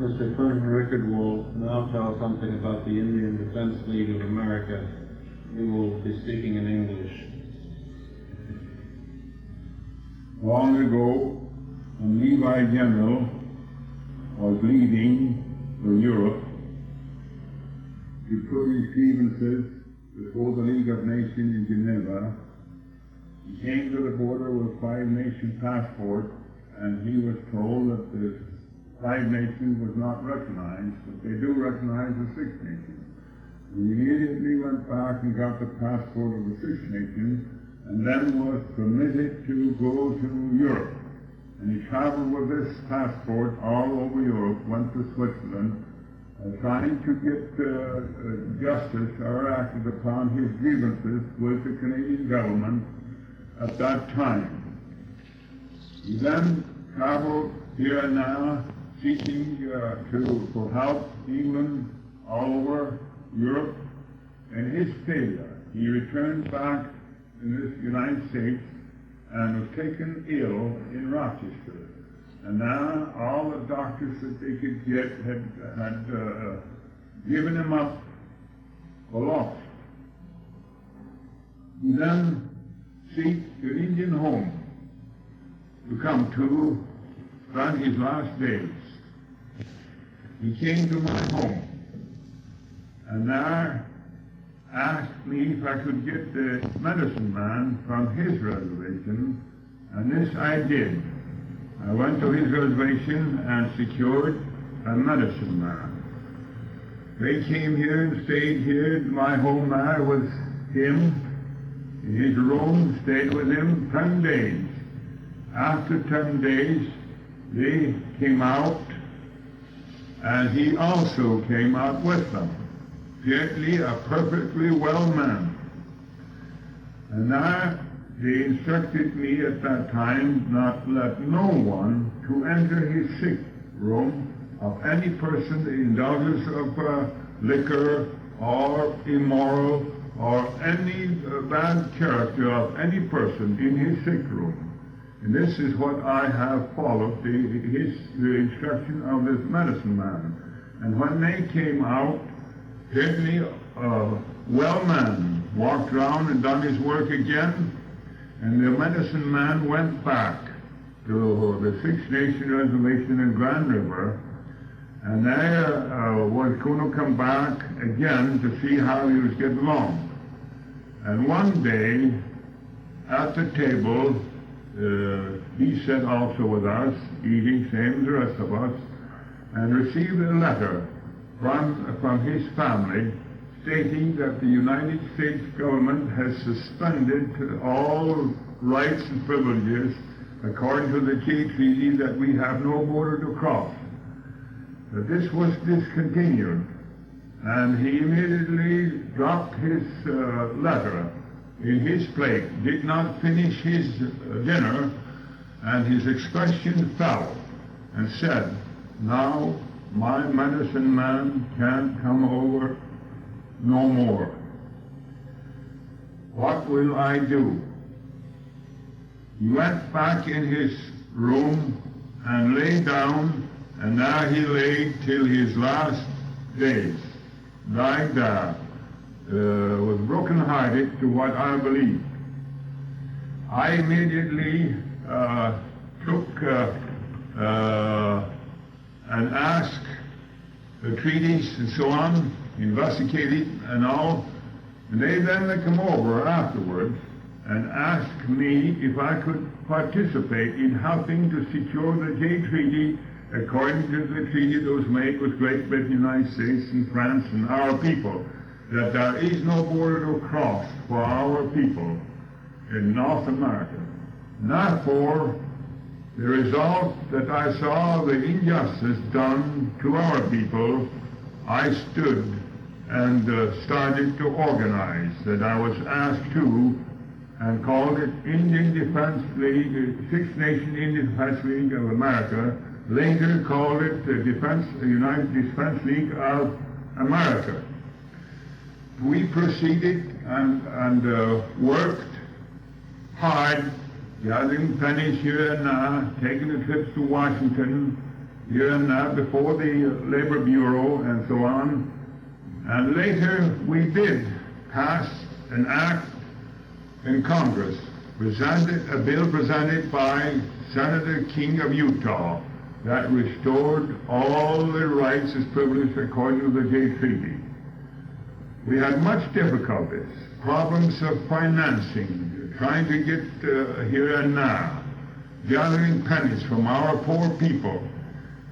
Mr. Colonel Rickard will now tell something about the Indian Defense League of America. He will be speaking in English. Long ago, when Levi General was leading for Europe to put his grievances before the League of Nations in Geneva, he came to the border with 5-nation passport, and he was told that the 5 nations was not recognized, but they do recognize the 6 nations. He immediately went back and got the passport of the 6 nations, and then was permitted to go to Europe. And he traveled with this passport all over Europe, went to Switzerland, trying to get justice or acted upon his grievances with the Canadian government at that time. He then traveled here and now, seeking for help, England, all over Europe, and his failure. He returned back in the United States and was taken ill in Rochester. And now all the doctors that they could get had given him up for lost. He then seeked an Indian home to come to spend his last days. He came to my home and there asked me if I could get the medicine man from his reservation, and this I did. I went to his reservation and secured a medicine man. They came here and stayed here in my home there with him, in his room, stayed with him 10 days. After 10 days, they came out, and he also came out with them. Apparently a perfectly well man. And now they instructed me at that time not to let no one to enter his sick room of any person in indulgence of liquor or immoral or any bad character of any person in his sick room. And this is what I have followed, the instruction of this medicine man. And when they came out, certainly a well man walked around and done his work again, and the medicine man went back to the 6 Nation Reservation in Grand River, and there was going to come back again to see how he was getting along. And one day, at the table, he sat also with us, eating, same as the rest of us, and received a letter from his family stating that the United States government has suspended all rights and privileges according to the Jay Treaty, that we have no border to cross. That this was discontinued, and he immediately dropped his letter in his plate, did not finish his dinner, and his expression fell and said, "Now my medicine man can't come over no more. What will I do?" He went back in his room and lay down, and there he lay till his last days, died there, was broken-hearted to what I believe. I immediately took and asked the treaties and so on, investigated and all, and they then come over afterwards and asked me if I could participate in helping to secure the Jay Treaty according to the treaty that was made with Great Britain, United States, and France and our people, that there is no border to cross for our people in North America. And therefore, the result that I saw the injustice done to our people, I stood and started to organize, that I was asked to, and called it Indian Defense League, 6 Nation Indian Defense League of America, later called it the United Defense League of America. We proceeded and worked hard, gathering pennies here and there, taking the trips to Washington, here and now before the Labor Bureau and so on. And later we did pass an act in Congress, a bill presented by Senator King of Utah, that restored all the rights as privileged according to the Jay Treaty. We had much difficulties, problems of financing, trying to get here and now, gathering pennies from our poor people.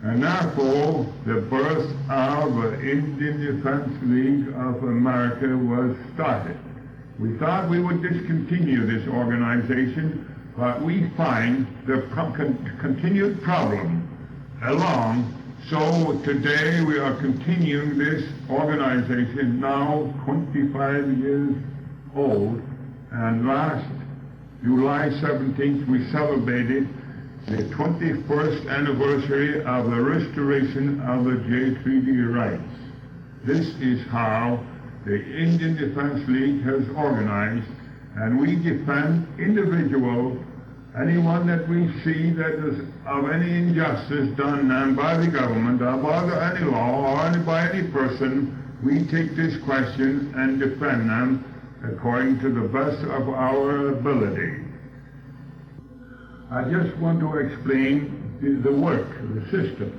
And therefore, the birth of the Indian Defense League of America was started. We thought we would discontinue this organization, but we find the continued problem along. So today we are continuing this organization, now 25 years old, and last July 17th we celebrated the 21st anniversary of the restoration of the Jay Treaty rights. This is how the Indian Defense League has organized, and we defend anyone that we see that is of any injustice done by the government, or by any law, or by any person. We take this question and defend them according to the best of our ability. I just want to explain the work, the system.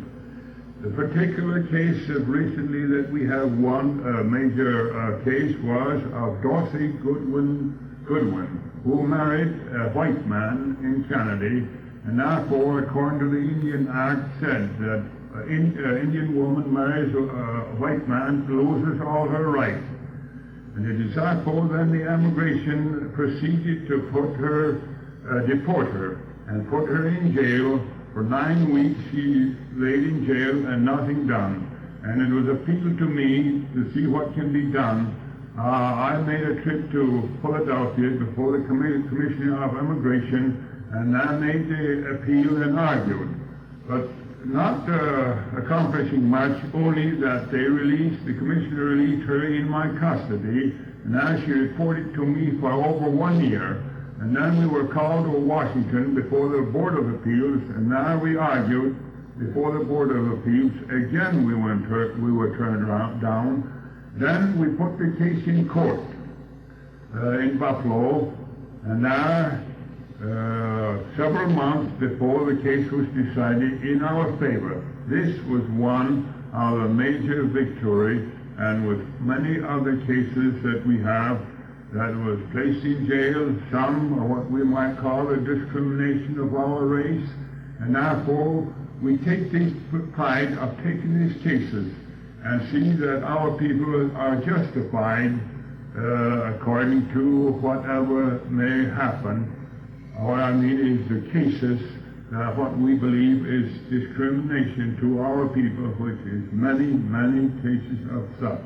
The particular case of recently that we have won, a major case, was of Dorothy Goodwin, who married a white man in Canada, and therefore, according to the Indian Act, said that an Indian woman marries a white man, loses all her rights. And it is therefore then the immigration proceeded to deport her, and put her in jail. For 9 weeks she laid in jail and nothing done. And it was appealed to me to see what can be done. I made a trip to Philadelphia before the Commissioner of Immigration, and I made the appeal and argued. But not accomplishing much, only that the Commissioner released her in my custody, and now she reported to me for over 1 year. And then we were called to Washington before the Board of Appeals, and now we argued before the Board of Appeals. Again we were turned down. Then we put the case in court in Buffalo, and now several months before the case was decided in our favor. This was one of the major victory, and with many other cases that we have that was placed in jail, some are what we might call a discrimination of our race, and therefore we take this pride of taking these cases and see that our people are justified according to whatever may happen. What I mean is the cases, what we believe is discrimination to our people, which is many, many cases of such.